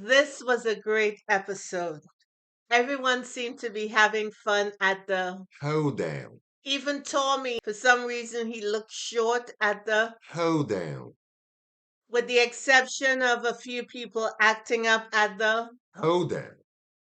This was a great episode. Everyone seemed to be having fun at the. Hoedown. Even Tommy, for some reason, he looked short at the. Hoedown. With the exception of a few people acting up at the. Hoedown.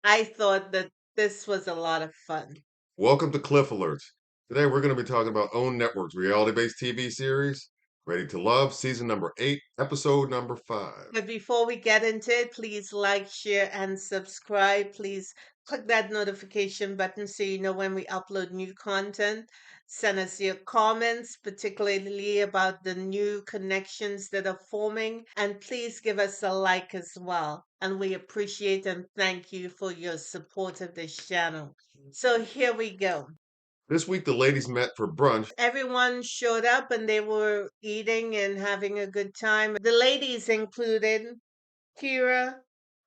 I thought that this was a lot of fun. Welcome to Cliff Alerts. Today we're going to be talking about Own Network's reality-based TV series, Ready to Love, season number 8, episode number 5. But before we get into it, please like, share, and subscribe. Please click that notification button so you know when we upload new content. Send us your comments, particularly about the new connections that are forming. And please give us a like as well. And we appreciate and thank you for your support of this channel. So here we go. This week the ladies met for brunch. Everyone showed up and they were eating and having a good time. The ladies included Kira,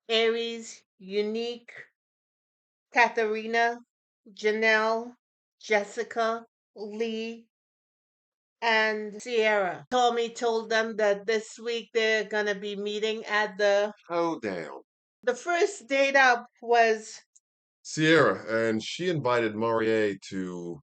Aries, Unique, Katharina, Janelle, Jessica, Lee, and Sierra. Tommy told them that this week they're gonna be meeting at the. Hoedown. The first date up was. Sierra, and she invited Marie to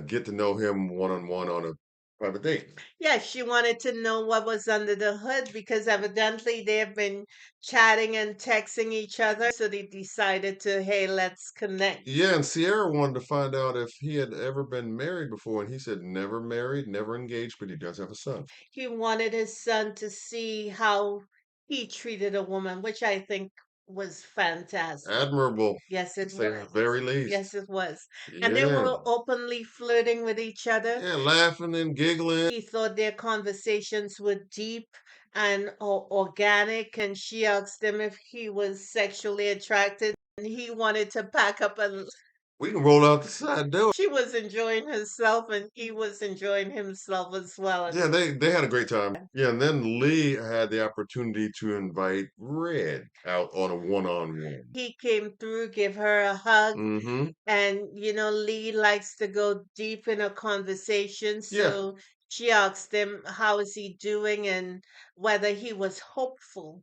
get to know him one-on-one on a private date. Yeah, she wanted to know what was under the hood because evidently they've been chatting and texting each other. So they decided to, hey, let's connect. Yeah, and Sierra wanted to find out if he had ever been married before, and he said never married, never engaged, but he does have a son. He wanted his son to see how he treated a woman, which I think was fantastic. Admirable, Yes, to it say the was. very least. Yes, it was. And they Yeah. were openly flirting with each other. Yeah, laughing and giggling. He thought their conversations were deep and organic, and she asked him if he was sexually attracted, and he wanted to pack up and. We can roll out the side door. She was enjoying herself, and he was enjoying himself as well. Yeah, they had a great time. Yeah, and then Lee had the opportunity to invite Red out on a one-on-one. He came through, give her a hug, Mm-hmm. and Lee likes to go deep in a conversation. Yeah. So she asked him how is he doing and whether he was hopeful.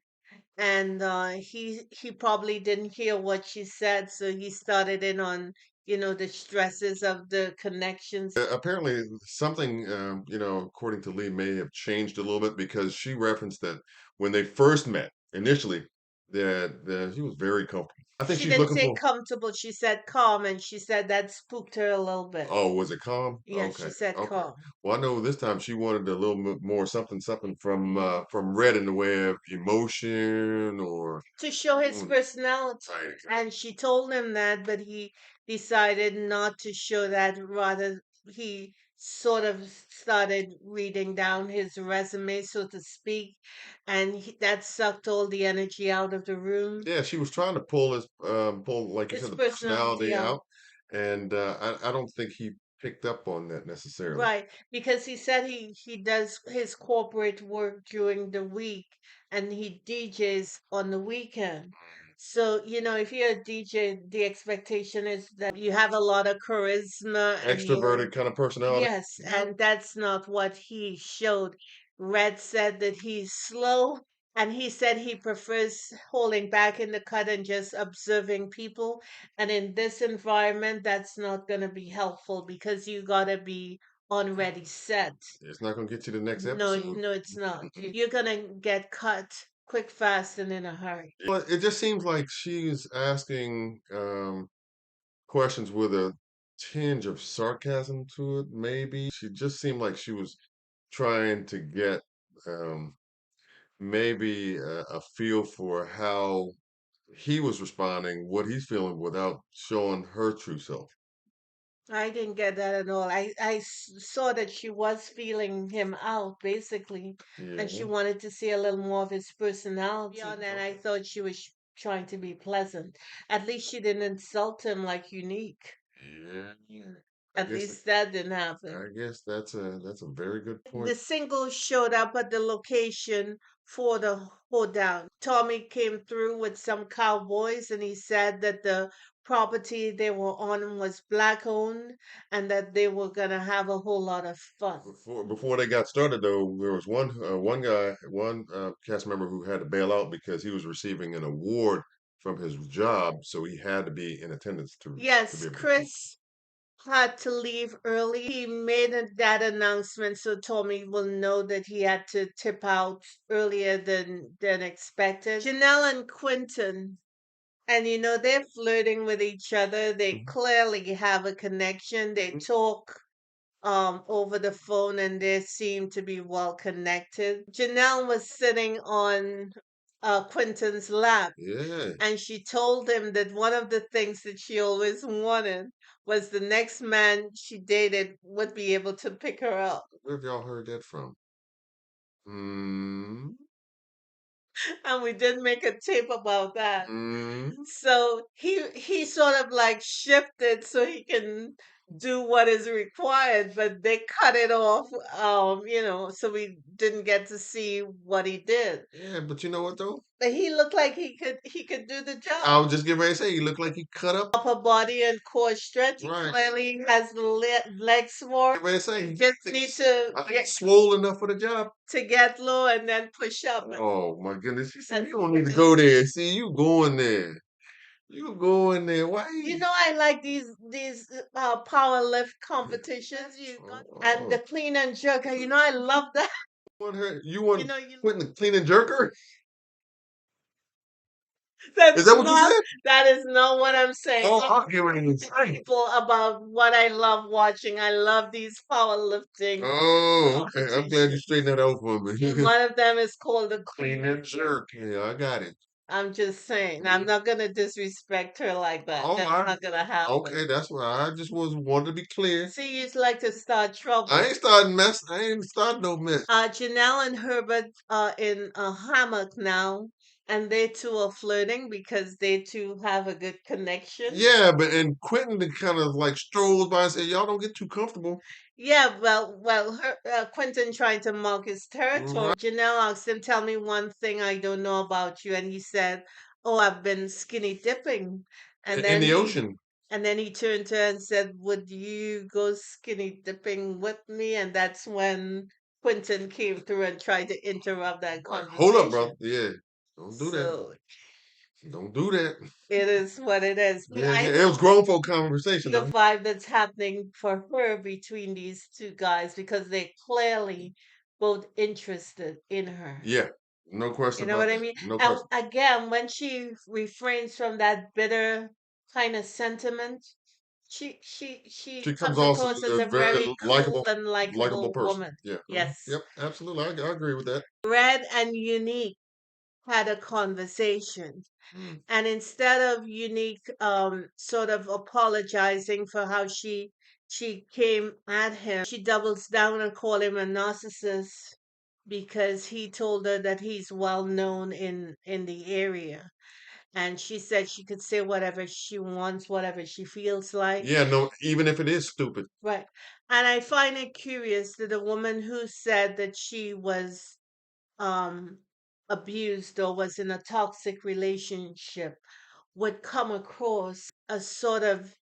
And he probably didn't hear what she said, so he started in on the stresses of the connections. Apparently something, according to Lee, may have changed a little bit because she referenced that when they first met initially, that he was very comfortable. I think She she's didn't looking say for. comfortable, she said calm, and she said that spooked her a little bit. Oh, was it calm? Yeah, she Okay, said okay. calm. Well, I know this time she wanted a little bit more something from Red in the way of emotion or To show his mm, personality. right, exactly. And she told him that, but he decided not to show that. Rather, he sort of started reading down his resume, so to speak, and that sucked all the energy out of the room. Yeah, she was trying to pull his pull like you His said the personality personality out. out, and I don't think he picked up on that necessarily. Right, because he said he does his corporate work during the week and he DJs on the weekend. So, if you're a DJ, the expectation is that you have a lot of charisma and Extroverted kind of personality. yes, Yeah. and that's not what he showed. Red said that he's slow and he said he prefers holding back in the cut and just observing people. And in this environment, that's not going to be helpful because you got to be on ready set. It's not going to get you the next No, episode. no, it's not. You're going to get cut quick, fast, and in a hurry. Well, it just seems like she's asking questions with a tinge of sarcasm to it, maybe. She just seemed like she was trying to get um, maybe a feel for how he was responding, what he's feeling without showing her true self. I didn't get that at all. Saw that she was feeling him out, basically, and she Yeah. wanted to see a little more of his personality. Beyond that, I thought she was trying to be pleasant. At least she didn't insult him like Unique. Yeah. I At guess least that didn't happen. I guess that's a very good The point. singles showed up at the location for the Hoedown. Tommy came through with some cowboys and he said that the property they were on was black owned and that they were gonna have a whole lot of fun. Before they got started, though, there was one guy, one cast member who had to bail out because he was receiving an award from his job, so he had to be in attendance to be Yes, able to come. Chris had to leave early. He made that announcement so Tommy will know that he had to tip out earlier than expected. Janelle and Quentin, and they're flirting with each other. They Mhm. clearly have a connection. They Mhm. talk over the phone and they seem to be well connected. Janelle was sitting on Quentin's lap Yeah. and she told him that one of the things that she always wanted was the next man she dated would be able to pick her up. Where have y'all heard that from? Mm, And we did make a tape about that. mm. So he sort of like shifted so he can do what is required, but they cut it off, so we didn't get to see what he did. Yeah, but you know what though? But he looked like he could do the I job. was just getting ready to say, you look like you cut up. Upper body and core stretch. He Right. clearly has the legs for it. Get ready to say, Just need to I think get he's swole enough for the job. low and then push up. Oh my goodness. You see, And you don't need to go there. See, you going there. You going there. Why? I like these power lift competitions. And the Oh, clean and jerk. I love that. want her? You want You Quentin the clean and jerker? Is that's that what you not said? that is not what I'm saying. Oh, I'm I'll get ready to say. people about what I love watching. I love these powerlifting Oh, okay. I'm glad you competitions. straightened that out for me. And one of them is called the Clean and jerk. Yeah, I got it. I'm just saying, I'm Mm. not gonna disrespect her like that. Oh, That's not gonna happen. okay. That's why I just was wanted to be clear. See, you like to start I trouble. ain't starting mess. I ain't starting no mess. Janelle and Herbert are in a hammock now, and they two are flirting because they two have a good connection. Yeah, but and Quentin kind of like strolls by and said, "Y'all don't get too comfortable." Yeah, Quentin trying to mark his Right. territory. Janelle asked him, "Tell me one thing I don't know about you," and he said, "Oh, I've been skinny dipping." And In then the he ocean. and then he turned to her and said, "Would you go skinny dipping with me?" And that's when Quentin came through and tried to interrupt that Right. Hold up, conversation. brother. Yeah. Don't do that. So Don't do that. it is what it is. But Yeah, I yeah. It was do grown folk conversation the though. vibe that's happening for her between these two guys because they're clearly both interested in her. Yeah. No You question know about what I that. mean? No And question. again, when she refrains from that bitter kind of sentiment, she She comes comes off as across as a a very very cool and likable likable person. woman. Yeah. Yes. Yep. Absolutely. I agree with that. Red and Unique had a conversation. Mm. And instead of Unique sort of apologizing for how she came at him, she doubles down and call him a narcissist because he told her that he's well known in the area. And she said she could say whatever she wants, whatever she feels like. Yeah. No. Even if it is stupid. Right. And I find it curious that a woman who said that she was um abused or was in a toxic relationship would come across a sort of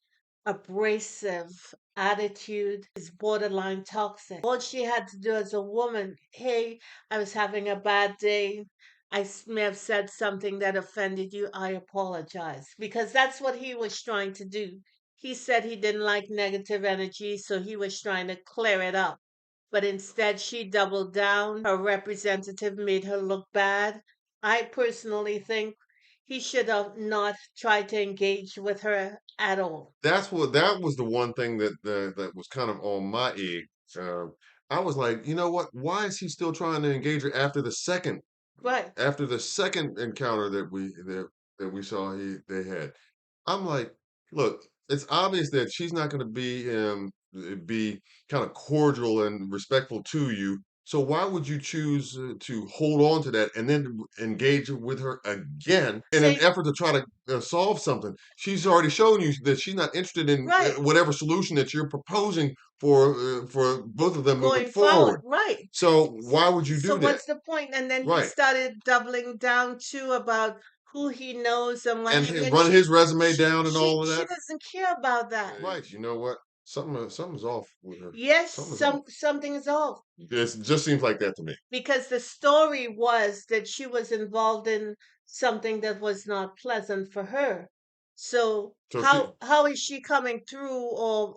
abrasive attitude is borderline toxic. All she had to do as a woman, hey, I was having a bad day. May have said something that offended you. I apologize. Because that's what he was trying to do. He said he didn't like negative energy, so he was trying to clear it up. But instead, she doubled down. Her representative made her look bad. I personally think he should have not tried to engage with her at all. That was the one thing that was kind of on my egg. Uh, I was like, you know what? Why is he still trying to engage her Right, after the second encounter that we saw they had? I'm like, look, it's obvious that she's not going to be kind of cordial and respectful to you. So why would you choose to hold on to that and then engage with her again in an say effort to try to solve something? She's already shown you that she's not interested in right. whatever solution that you're proposing for both of them moving going forward, forward. right. So why would you So do that? what's the point? And then he Right. started doubling down too about who he knows and what And have you. And run his resume down and all of she that. doesn't care about that. Right. You know what? Something's off with her. Yes, Something's off. something is off. It just seems like that to me. Because the story was that she was involved in something that was not pleasant for her. So So she how is she coming through, or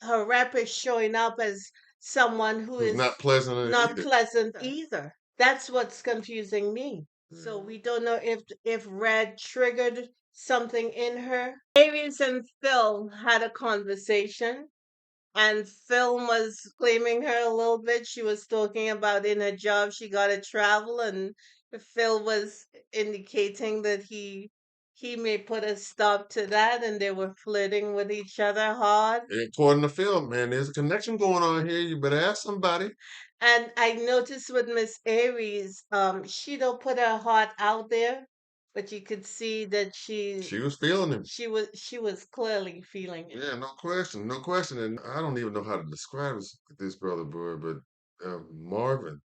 her rep is showing up as someone who who's is not pleasant not either. pleasant either? That's what's confusing me. So Yeah. we don't know if Red triggered something in her. Aries and Phil had a conversation, and Phil was claiming her a little bit. She was talking about in her job she got to travel, and Phil was indicating that he may put a stop to that, and they were flirting with each other hard. According to Phil, man, there's a connection going on here. You better ask somebody. And I noticed with Miss Aries, she don't put her heart out there, but you could see that She was feeling him. she was clearly feeling it. Yeah, no question, no question. And I don't even know how to describe this brother boy, but Marvin.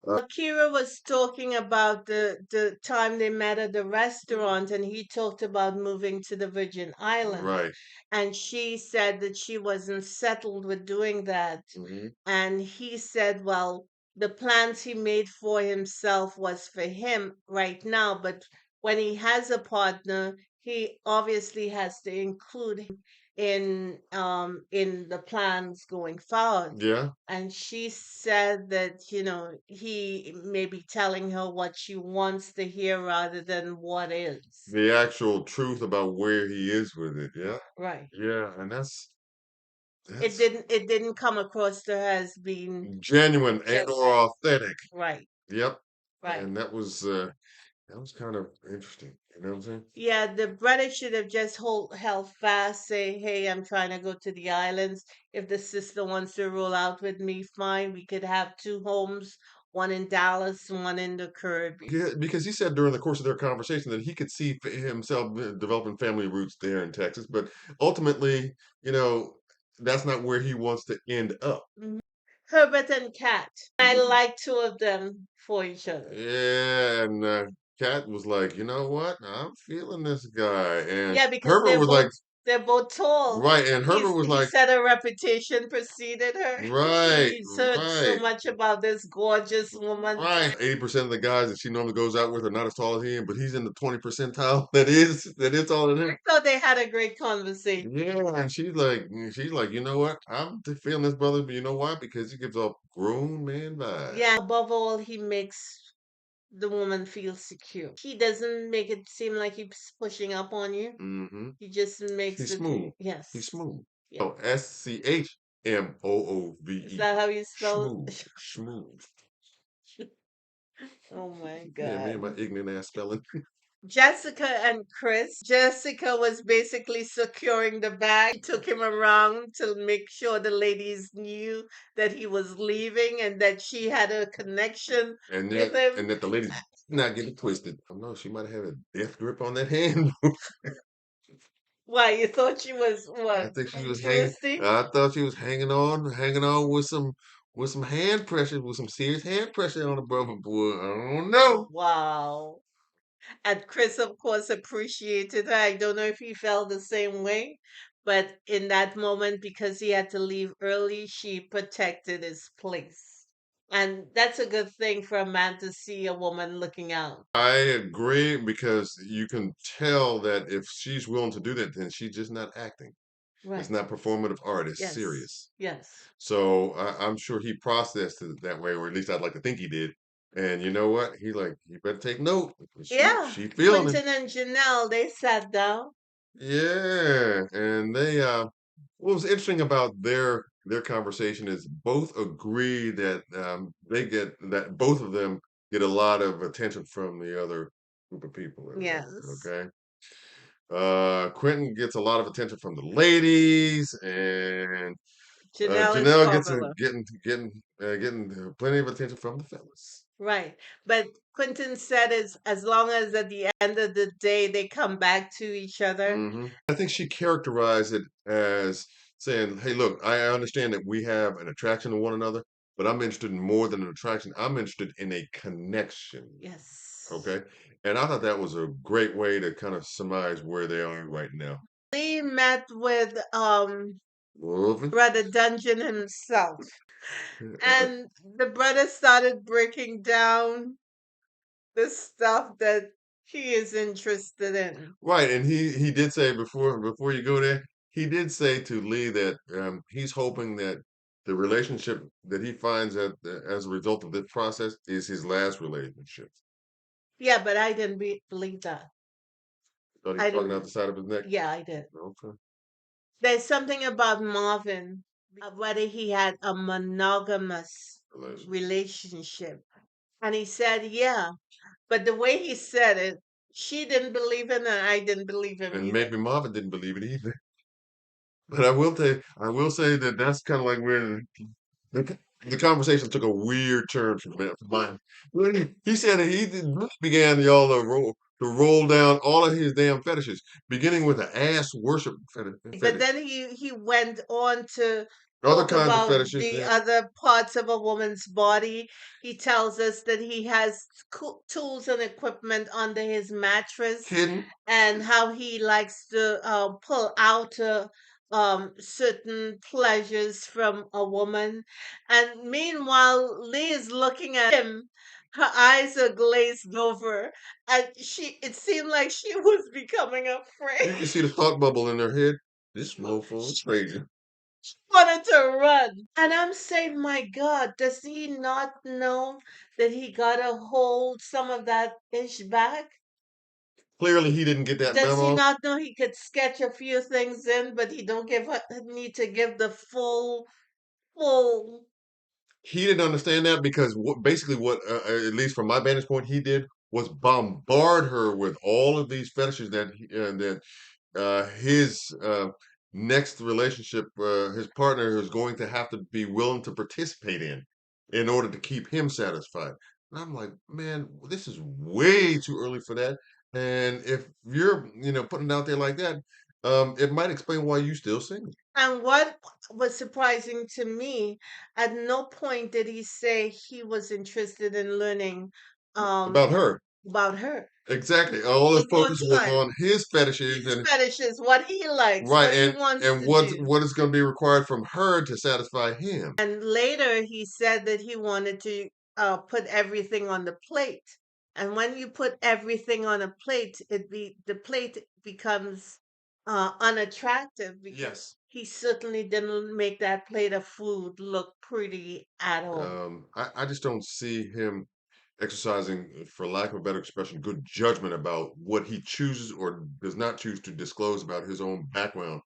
Akira was talking about the time they met at the restaurant, and he talked about moving to the Virgin Islands. Right. And she said that she wasn't settled with doing that. Hmm. And he said, well, the plans he made for himself was for him right now, but when he has a partner, he obviously has to include him in the plans going forward. Yeah. And she said that, he may be telling her what she wants to hear rather than what is. The actual truth about where he is with it. Yeah. Right. Yeah. And It that's didn't come across to her as being genuine and just or authentic. right. Yep. Right. And that was kind of interesting. You know what I'm saying? Yeah, the brother should have just held fast, say, "Hey, I'm trying to go to the islands. If the sister wants to roll out with me, fine. We could have two homes, one in Dallas, one in the Caribbean." Yeah, because he said during the course of their conversation that he could see himself developing family roots there in Texas, but ultimately, you know, that's not where he wants to end up. Mhm. Herbert and Kat. I like two of them for each other. Yeah, and Kat was like, you know what? I'm feeling this guy, and Yeah, because Herbert was like, they're both tall. right, and Herbert was He like, said her reputation preceded her. right, He's heard so right. much about this gorgeous woman. Right, 80% of the guys that she normally goes out with are not as tall as he, but he's in the 20 percentile that is taller than I him. thought they had a great conversation. Yeah, and she's like, you know what? I'm feeling this brother, but you know why? Because he gives off grown man Yeah, vibes. above all, he makes the woman feel secure. He doesn't make it seem like he's pushing up on you. Mm-hmm. He just makes He's it, smooth. He's yes. smooth. Yeah. Oh, Is SCHMOOVE. that how you spell? Schmooth. Schmooth. Oh my Yeah, me and my God. ignorant ass spelling. Jessica and Chris. Jessica was basically securing the bag. She took him around to make sure the ladies knew that he was leaving and that she had a connection with him. And that the ladies not get it twisted. I don't know, she might have had a death grip on that hand. Why, you thought she was I what? think she was hanging. Interesting? I thought she was hanging on with some hand pressure, with some serious hand pressure on the brother boy. I don't know. Wow. And Chris, of course, appreciated her. I don't know if he felt the same way, but in that moment, because he had to leave early, she protected his place. And that's a good thing for a man to see a woman looking out. I agree because you can tell that if she's willing to do that, then she's just not acting. It's Right. not performative art. It's Yes. serious. Yes. So I'm sure he processed it that way, or at least I'd like to think he did. And you know what? He like, you better take note. Yeah. She feeling him. Quentin and Janelle, they sat down. Yeah, and what was interesting about their conversation is both agree that they get that both of them get a lot of attention from the other group of people or whatever. Yes. Okay, Quentin gets a lot of attention from the ladies, and Janelle is Janelle gets popular. getting plenty of attention from the fellas. Right. But Quentin said as long as at the end of the day they come back to each other. I think she characterized it as saying, "Hey, look, I understand that we have an attraction to one another, but I'm interested in more than an attraction. I'm interested in a connection." Yes. Okay. And I thought that was a great way to kind of surmise where they are right now. Lee met with Moving. Brother Dungeon himself, and the brother started breaking down the stuff that he is interested in. Right, and he did say before you go there, he did say to Lee that he's hoping that the relationship that he finds as a result of this process is his last relationship. Yeah, but I didn't believe that. Thought he was I talking out didn't. the side of his neck. Yeah, I did. Okay, There's something about Marvin, whether he had a monogamous relationship. relationship. And he said, yeah. But the way he said it, she didn't believe him and I didn't believe him And either. maybe Marvin didn't believe it either. But I will say that that's kind of like where the, the conversation took a weird turn from mine. When he said that began y'all to roll down all of his damn fetishes, beginning with the ass worship But fetish, then he went on to other talk kinds of about fetishes. the Yeah, other parts of a woman's body. He tells us that he has tools and equipment under his mattress, kidding. and how he likes to pull out certain pleasures from a woman. And meanwhile, Lee is looking at him. Her eyes are glazed over, and it seemed like she was becoming You afraid. can see the thought bubble in their head. This mofo is crazy. Wanted to run. And I'm saying, my God, does he not know that he got to hold some of that ish back? Clearly, he didn't get that Does he memo. not know he could sketch a few things in, but he don't need to give the full. He didn't understand that because basically what, at least from my vantage point, he did was bombard her with all of these fetishes that his next relationship, his partner is going to have to be willing to participate in order to keep him satisfied. And I'm like, man, this is way too early for that. And if you're, putting it out there like that, it might explain why you still single. And what was surprising to me, at no point did he say he was interested in learning um, About her. about her. Exactly. All the It was focus was like on his fetishes his and fetishes, what he likes, right, what he wants and to what do. what is going to be required from her to satisfy him. And later he said that he wanted to put everything on the plate. And when you put everything on a plate, the plate becomes unattractive because Yes. he certainly didn't make that plate of food look pretty at all. I just don't see him exercising, for lack of a better expression, good judgment about what he chooses or does not choose to disclose about his own background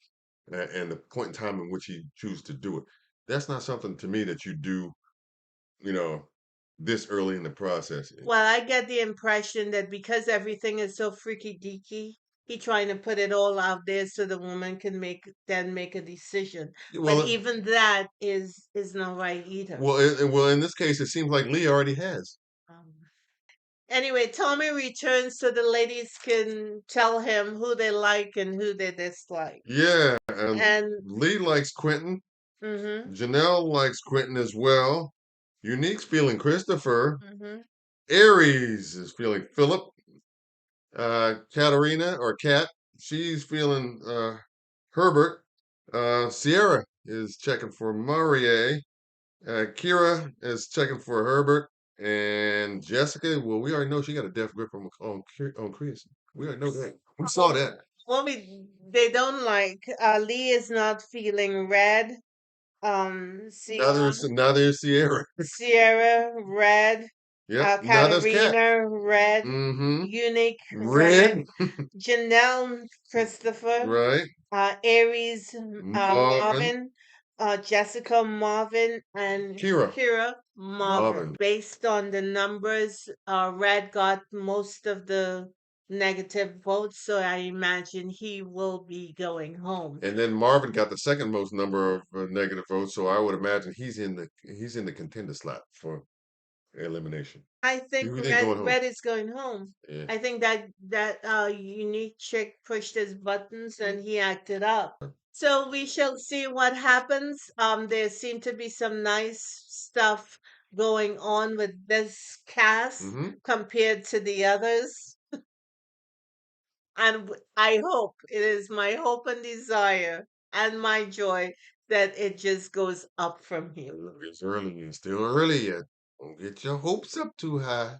and the point in time in which he chooses to do it. That's not something to me that you do, you know, this early in the process. Well, I get the impression that because everything is so freaky deaky, he trying to put it all out there so the woman can make a decision. But Well, even that is not right either. well, in this case, it seems like Lee already has. Um, anyway, Tommy returns so the ladies can tell him who they like and who they dislike. Yeah, And Lee likes Quentin. mm-hmm, Janelle likes Quentin as well. Unique's feeling Christopher. mm-hmm. Aries is feeling Philip. Katarina or Kat, she's feeling Herbert. Sierra is checking for Marie. Kira is checking for Herbert. And Jessica, well, we already know she got a death grip on Chris. We already know that. We saw that. What they don't like, Lee is not feeling red. Neither is neither is Sierra. Sierra, red. Yep. Neither's Kat. Katarina, red. Mm-hmm. Unique, red. Red. Janelle, Christopher. Right. Aries, Marvin. Marvin. Jessica, Marvin. And Kira. Kira, Marvin. Marvin. Based on the numbers, red got most of the negative votes, so I imagine he will be going home. And then Marvin got the second most number of negative votes, so I would imagine he's in the contender slot for elimination. I think Who you think going home? Red is going home. Yeah. I think that unique chick pushed his buttons and he acted up. So we shall see what happens. There seem to be some nice stuff going on with this cast Hmm. compared to the others. And I hope, it is my hope and desire and my joy that it just goes up from here. Look, it's early. It's still early yet. Don't get your hopes up too high.